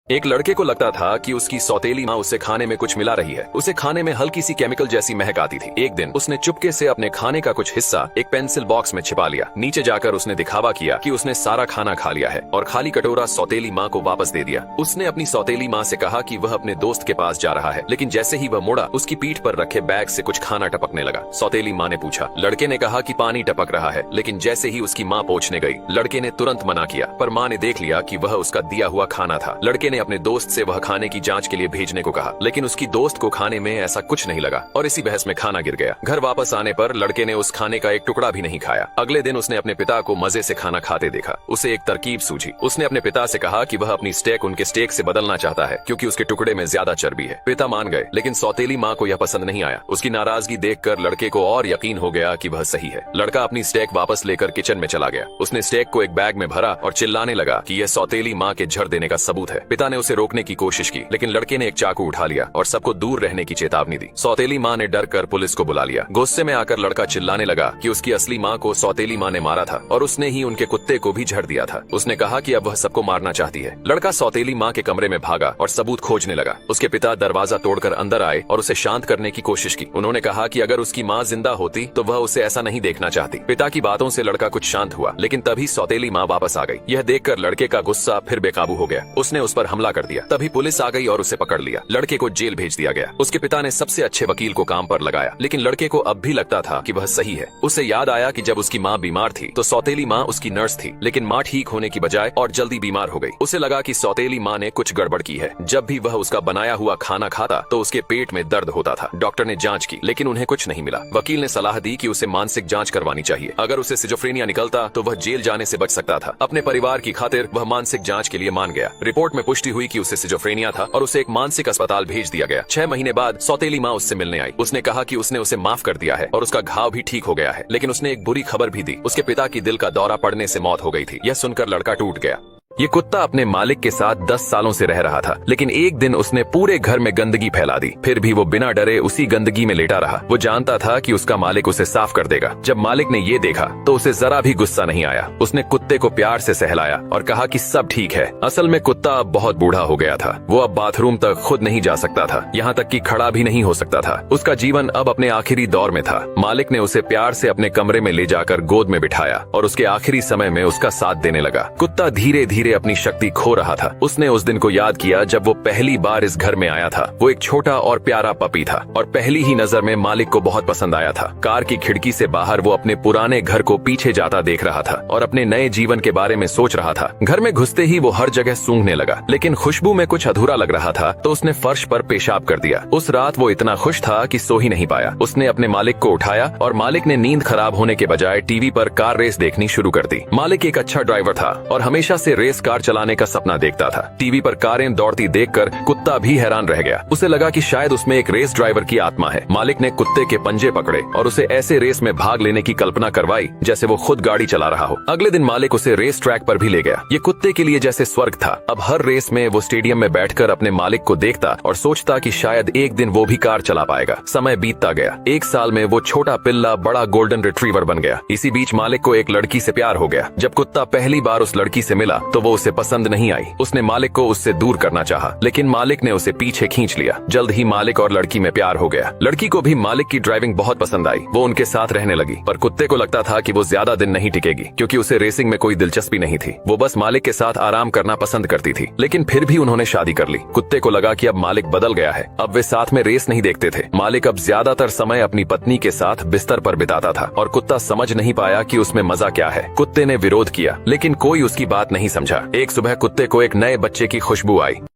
एक लड़के को लगता था कि उसकी सौतेली माँ उसे खाने में कुछ मिला रही है। उसे खाने में हल्की सी केमिकल जैसी महक आती थी। एक दिन उसने चुपके से अपने खाने का कुछ हिस्सा एक पेंसिल बॉक्स में छिपा लिया। नीचे जाकर उसने दिखावा किया कि उसने सारा खाना खा लिया है और खाली कटोरा सौतेली माँ को वापस दे दिया। उसने अपनी सौतेली माँ से कहा कि वह अपने दोस्त के पास जा रहा है, लेकिन जैसे ही वह मुड़ा उसकी पीठ पर रखे बैग से कुछ खाना टपकने लगा। सौतेली माँ ने पूछा। लड़के ने कहा कि पानी टपक रहा है, लेकिन जैसे ही उसकी माँ पहुंचने गई, लड़के ने तुरंत मना किया, पर माँ ने देख लिया कि वह उसका दिया हुआ खाना था। लड़के ने अपने दोस्त से खाने की जांच के लिए भेजने को कहा, लेकिन उसकी दोस्त को खाने में ऐसा कुछ नहीं लगा और इसी बहस में खाना गिर गया। घर वापस आने पर लड़के ने उस खाने का एक टुकड़ा भी नहीं खाया। अगले दिन उसने अपने पिता को मजे से खाना खाते देखा। उसे एक तरकीब सूझी। उसने अपने पिता से कहा कि वह अपनी स्टेक उनके स्टेक से बदलना चाहता है, क्योंकि उसके टुकड़े में ज्यादा चर्बी है। पिता मान गए, लेकिन सौतेली माँ को यह पसंद नहीं आया। उसकी नाराजगी देखकर लड़के को और यकीन हो गया कि वह सही है। लड़का अपनी स्टेक वापस लेकर किचन में चला गया। उसने स्टेक को एक बैग में भरा और चिल्लाने लगा कि यह सौतेली माँ के झड़ देने का सबूत है। पिता ने उसे रोकने की कोशिश की, लेकिन लड़के ने एक चाकू उठा लिया और सबको दूर रहने की चेतावनी दी। सौतेली माँ ने डर कर पुलिस को बुला लिया। गुस्से में आकर लड़का चिल्लाने लगा कि उसकी असली माँ को सौतेली माँ ने मारा था और उसने ही उनके कुत्ते को भी झड़ दिया था। उसने कहा कि अब वह सबको मारना चाहती है। लड़का सौतेली माँ के कमरे में भागा और सबूत खोजने लगा। उसके पिता दरवाजा तोड़कर अंदर आए और उसे शांत करने की कोशिश की। उन्होंने कहा कि अगर उसकी माँ जिंदा होती तो वह उसे ऐसा नहीं देखना चाहती। पिता की बातों से लड़का कुछ शांत हुआ, लेकिन तभी सौतेली माँ वापस आ गई। यह देखकर लड़के का गुस्सा फिर बेकाबू हो गया। उसने उस पर हमला कर दिया। तभी पुलिस आ गई और उसे पकड़ लिया। लड़के को जेल भेज दिया गया। उसके पिता ने सबसे अच्छे वकील को काम पर लगाया, लेकिन लड़के को अब भी लगता था कि वह सही है। उसे याद आया कि जब उसकी माँ बीमार थी तो सौतेली माँ उसकी नर्स थी, लेकिन माँ ठीक होने की बजाय और जल्दी बीमार हो गई। उसे लगा कि सौतेली माँ ने कुछ गड़बड़ की है। जब भी वह उसका बनाया हुआ खाना खाता तो उसके पेट में दर्द होता था। डॉक्टर ने जांच की, लेकिन उन्हें कुछ नहीं मिला। वकील ने सलाह दी कि उसे मानसिक जांच करवानी चाहिए। अगर उसे सिजोफ्रेनिया निकलता तो वह जेल जाने से बच सकता था। अपने परिवार की खातिर वह मानसिक जांच के लिए मान गया। रिपोर्ट में पुष्टि हुई कि उसे सिजोफ्रेनिया था और उसे एक मानसिक अस्पताल भेज दिया गया। 6 महीने बाद सौतेली माँ उससे मिलने आई। उसने कहा कि उसने उसे माफ कर दिया है और उसका घाव भी ठीक हो गया है, लेकिन उसने एक बुरी खबर भी दी। उसके पिता की दिल का दौरा पड़ने से मौत हो गई थी। यह सुनकर लड़का टूट गया। ये कुत्ता अपने मालिक के साथ 10 सालों से रह रहा था, लेकिन एक दिन उसने पूरे घर में गंदगी फैला दी। फिर भी वो बिना डरे उसी गंदगी में लेटा रहा। वो जानता था कि उसका मालिक उसे साफ कर देगा। जब मालिक ने ये देखा तो उसे जरा भी गुस्सा नहीं आया। उसने कुत्ते को प्यार से सहलाया और कहा कि सब ठीक है। असल में कुत्ता अब बहुत बूढ़ा हो गया था। वो अब बाथरूम तक खुद नहीं जा सकता था, यहाँ तक कि खड़ा भी नहीं हो सकता था। उसका जीवन अब अपने आखिरी दौर में था। मालिक ने उसे प्यार से अपने कमरे में ले जाकर गोद में बिठाया और उसके आखिरी समय में उसका साथ देने लगा। कुत्ता धीरे धीरे अपनी शक्ति खो रहा था। उसने उस दिन को याद किया जब वो पहली बार इस घर में आया था। वो एक छोटा और प्यारा पपी था और पहली ही नजर में मालिक को बहुत पसंद आया था। कार की खिड़की से बाहर वो अपने पुराने घर को पीछे जाता देख रहा था और अपने नए जीवन के बारे में सोच रहा था। घर में घुसते ही वो हर जगह सूंघने लगा, लेकिन खुशबू में कुछ अधूरा लग रहा था तो उसने फर्श पर पेशाब कर दिया। उस रात वो इतना खुश था कि सो ही नहीं पाया। उसने अपने मालिक को उठाया और मालिक ने नींद खराब होने के बजाय टीवी पर कार रेस देखनी शुरू कर दी। मालिक एक अच्छा ड्राइवर था और हमेशा से रेस कार चलाने का सपना देखता था। टीवी पर कारें दौड़ती देखकर कुत्ता भी हैरान रह गया। उसे लगा कि शायद उसमें एक रेस ड्राइवर की आत्मा है। मालिक ने कुत्ते के पंजे पकड़े और उसे ऐसे रेस में भाग लेने की कल्पना करवाई जैसे वो खुद गाड़ी चला रहा हो। अगले दिन मालिक उसे रेस ट्रैक पर भी ले गया। ये कुत्ते के लिए जैसे स्वर्ग था। अब हर रेस में वो स्टेडियम में बैठकर अपने मालिक को देखता और सोचता कि शायद एक दिन वो भी कार चला पाएगा। समय बीतता गया। 1 साल में वो छोटा पिल्ला बड़ा गोल्डन रिट्रीवर बन गया। इसी बीच मालिक को एक लड़की से प्यार हो गया। जब कुत्ता पहली बार उस लड़की से मिला तो वो उसे पसंद नहीं आई। उसने मालिक को उससे दूर करना चाहा, लेकिन मालिक ने उसे पीछे खींच लिया। जल्द ही मालिक और लड़की में प्यार हो गया। लड़की को भी मालिक की ड्राइविंग बहुत पसंद आई। वो उनके साथ रहने लगी, पर कुत्ते को लगता था कि वो ज्यादा दिन नहीं टिकेगी, क्योंकि उसे रेसिंग में कोई दिलचस्पी नहीं थी। वो बस मालिक के साथ आराम करना पसंद करती थी। लेकिन फिर भी उन्होंने शादी कर ली। कुत्ते को लगा कि अब मालिक बदल गया है। अब वे साथ में रेस नहीं देखते थे। मालिक अब ज्यादातर समय अपनी पत्नी के साथ बिस्तर पर बिताता था और कुत्ता समझ नहीं पाया कि उसमें मजा क्या है। कुत्ते ने विरोध किया, लेकिन कोई उसकी बात नहीं समझा। एक सुबह कुत्ते को एक नए बच्चे की खुशबू आई।